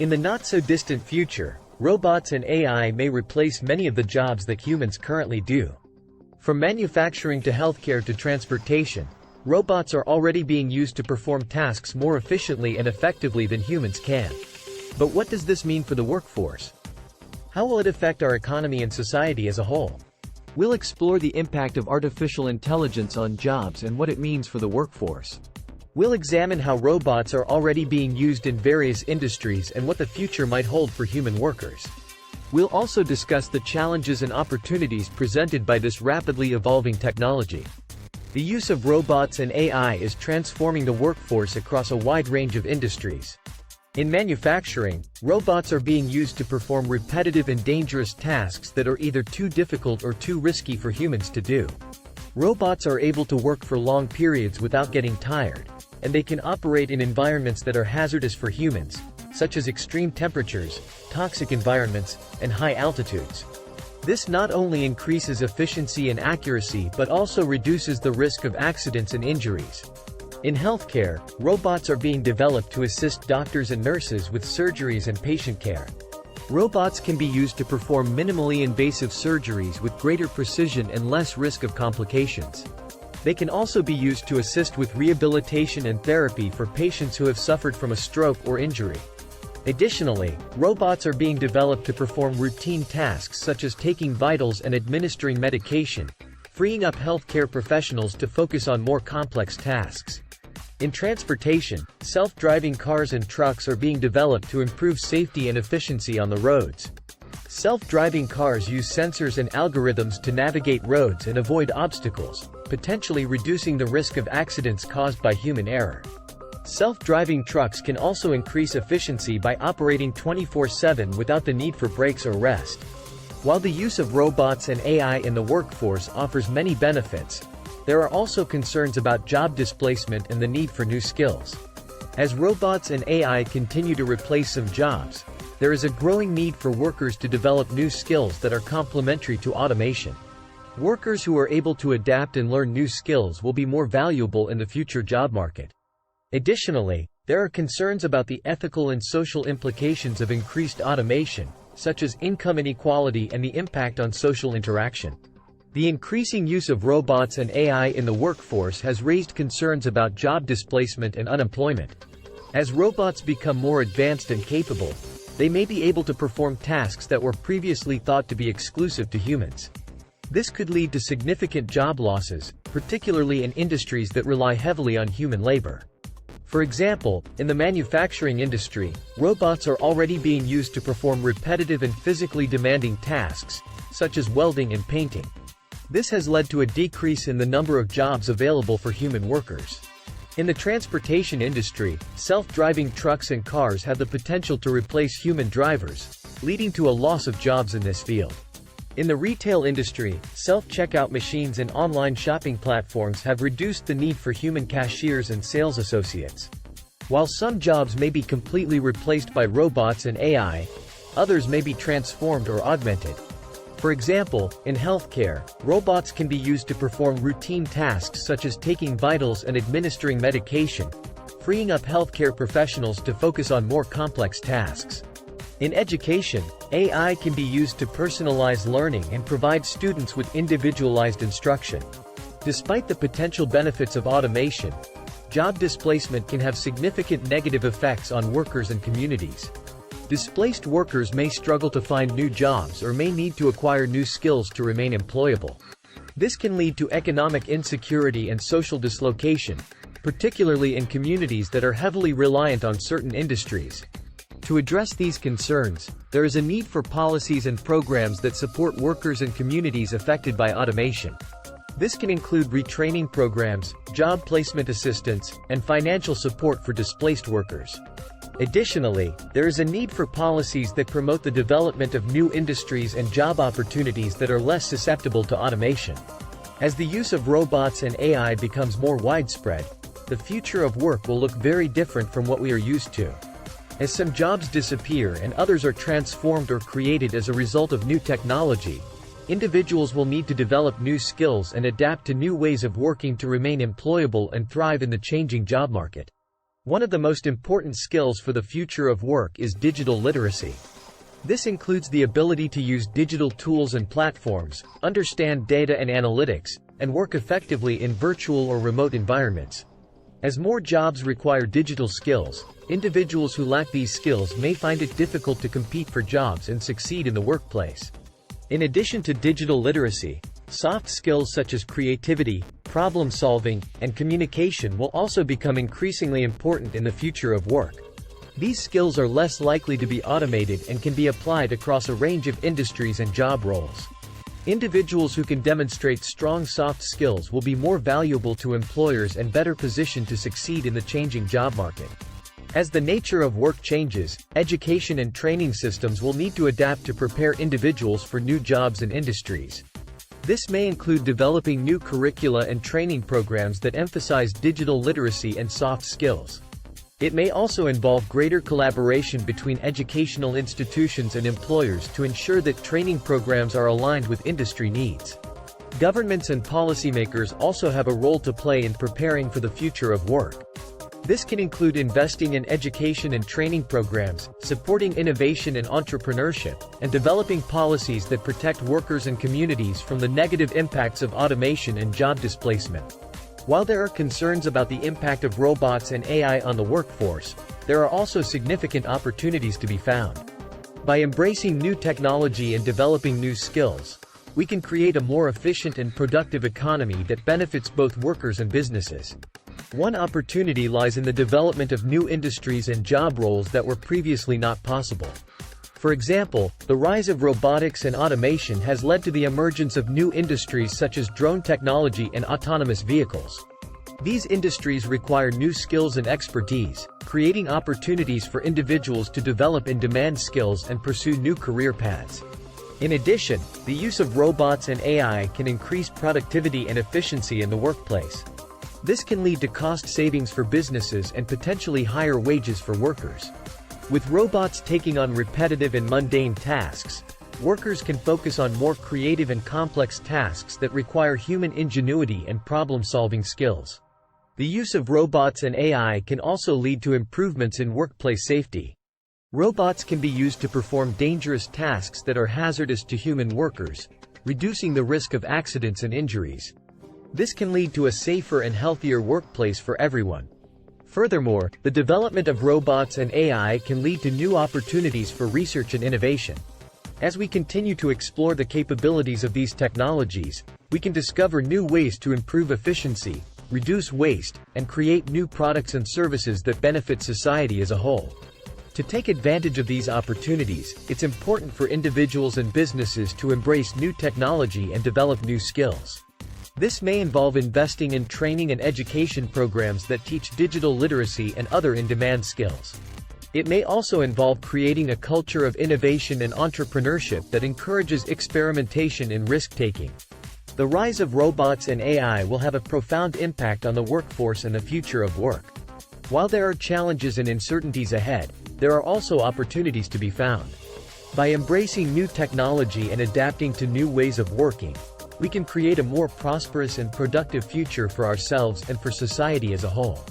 In the not-so-distant future, robots and AI may replace many of the jobs that humans currently do. From manufacturing to healthcare to transportation, robots are already being used to perform tasks more efficiently and effectively than humans can. But what does this mean for the workforce? How will it affect our economy and society as a whole? We'll explore the impact of artificial intelligence on jobs and what it means for the workforce. We'll examine how robots are already being used in various industries and what the future might hold for human workers. We'll also discuss the challenges and opportunities presented by this rapidly evolving technology. The use of robots and AI is transforming the workforce across a wide range of industries. In manufacturing, robots are being used to perform repetitive and dangerous tasks that are either too difficult or too risky for humans to do. Robots are able to work for long periods without getting tired, and they can operate in environments that are hazardous for humans, such as extreme temperatures, toxic environments, and high altitudes. This not only increases efficiency and accuracy but also reduces the risk of accidents and injuries. In healthcare, robots are being developed to assist doctors and nurses with surgeries and patient care. Robots can be used to perform minimally invasive surgeries with greater precision and less risk of complications. They can also be used to assist with rehabilitation and therapy for patients who have suffered from a stroke or injury. Additionally, robots are being developed to perform routine tasks such as taking vitals and administering medication, freeing up healthcare professionals to focus on more complex tasks. In transportation, self-driving cars and trucks are being developed to improve safety and efficiency on the roads. Self-driving cars use sensors and algorithms to navigate roads and avoid obstacles, potentially reducing the risk of accidents caused by human error. Self-driving trucks can also increase efficiency by operating 24/7 without the need for breaks or rest. While the use of robots and AI in the workforce offers many benefits, there are also concerns about job displacement and the need for new skills. As robots and AI continue to replace some jobs, there is a growing need for workers to develop new skills that are complementary to automation. Workers who are able to adapt and learn new skills will be more valuable in the future job market. Additionally, there are concerns about the ethical and social implications of increased automation, such as income inequality and the impact on social interaction. The increasing use of robots and AI in the workforce has raised concerns about job displacement and unemployment. As robots become more advanced and capable, they may be able to perform tasks that were previously thought to be exclusive to humans. This could lead to significant job losses, particularly in industries that rely heavily on human labor. For example, in the manufacturing industry, robots are already being used to perform repetitive and physically demanding tasks, such as welding and painting. This has led to a decrease in the number of jobs available for human workers. In the transportation industry, self-driving trucks and cars have the potential to replace human drivers, leading to a loss of jobs in this field. In the retail industry, self-checkout machines and online shopping platforms have reduced the need for human cashiers and sales associates. While some jobs may be completely replaced by robots and AI, others may be transformed or augmented. For example, in healthcare, robots can be used to perform routine tasks such as taking vitals and administering medication, freeing up healthcare professionals to focus on more complex tasks. In education, AI can be used to personalize learning and provide students with individualized instruction. Despite the potential benefits of automation, job displacement can have significant negative effects on workers and communities. Displaced workers may struggle to find new jobs or may need to acquire new skills to remain employable. This can lead to economic insecurity and social dislocation, particularly in communities that are heavily reliant on certain industries. To address these concerns, there is a need for policies and programs that support workers and communities affected by automation. This can include retraining programs, job placement assistance, and financial support for displaced workers. Additionally, there is a need for policies that promote the development of new industries and job opportunities that are less susceptible to automation. As the use of robots and AI becomes more widespread, the future of work will look very different from what we are used to. As some jobs disappear and others are transformed or created as a result of new technology, individuals will need to develop new skills and adapt to new ways of working to remain employable and thrive in the changing job market. One of the most important skills for the future of work is digital literacy. This includes the ability to use digital tools and platforms, understand data and analytics, and work effectively in virtual or remote environments. As more jobs require digital skills, individuals who lack these skills may find it difficult to compete for jobs and succeed in the workplace. In addition to digital literacy, soft skills such as creativity, problem-solving, and communication will also become increasingly important in the future of work. These skills are less likely to be automated and can be applied across a range of industries and job roles. Individuals who can demonstrate strong soft skills will be more valuable to employers and better positioned to succeed in the changing job market. As the nature of work changes, education and training systems will need to adapt to prepare individuals for new jobs and industries. This may include developing new curricula and training programs that emphasize digital literacy and soft skills. It may also involve greater collaboration between educational institutions and employers to ensure that training programs are aligned with industry needs. Governments and policymakers also have a role to play in preparing for the future of work. This can include investing in education and training programs, supporting innovation and entrepreneurship, and developing policies that protect workers and communities from the negative impacts of automation and job displacement. While there are concerns about the impact of robots and AI on the workforce, there are also significant opportunities to be found. By embracing new technology and developing new skills, we can create a more efficient and productive economy that benefits both workers and businesses. One opportunity lies in the development of new industries and job roles that were previously not possible. For example, the rise of robotics and automation has led to the emergence of new industries such as drone technology and autonomous vehicles. These industries require new skills and expertise, creating opportunities for individuals to develop in-demand skills and pursue new career paths. In addition, the use of robots and AI can increase productivity and efficiency in the workplace. This can lead to cost savings for businesses and potentially higher wages for workers. With robots taking on repetitive and mundane tasks, workers can focus on more creative and complex tasks that require human ingenuity and problem-solving skills. The use of robots and AI can also lead to improvements in workplace safety. Robots can be used to perform dangerous tasks that are hazardous to human workers, reducing the risk of accidents and injuries. This can lead to a safer and healthier workplace for everyone. Furthermore, the development of robots and AI can lead to new opportunities for research and innovation. As we continue to explore the capabilities of these technologies, we can discover new ways to improve efficiency, reduce waste, and create new products and services that benefit society as a whole. To take advantage of these opportunities, it's important for individuals and businesses to embrace new technology and develop new skills. This may involve investing in training and education programs that teach digital literacy and other in-demand skills. It may also involve creating a culture of innovation and entrepreneurship that encourages experimentation and risk-taking. The rise of robots and AI will have a profound impact on the workforce and the future of work. While there are challenges and uncertainties ahead, there are also opportunities to be found. By embracing new technology and adapting to new ways of working, we can create a more prosperous and productive future for ourselves and for society as a whole.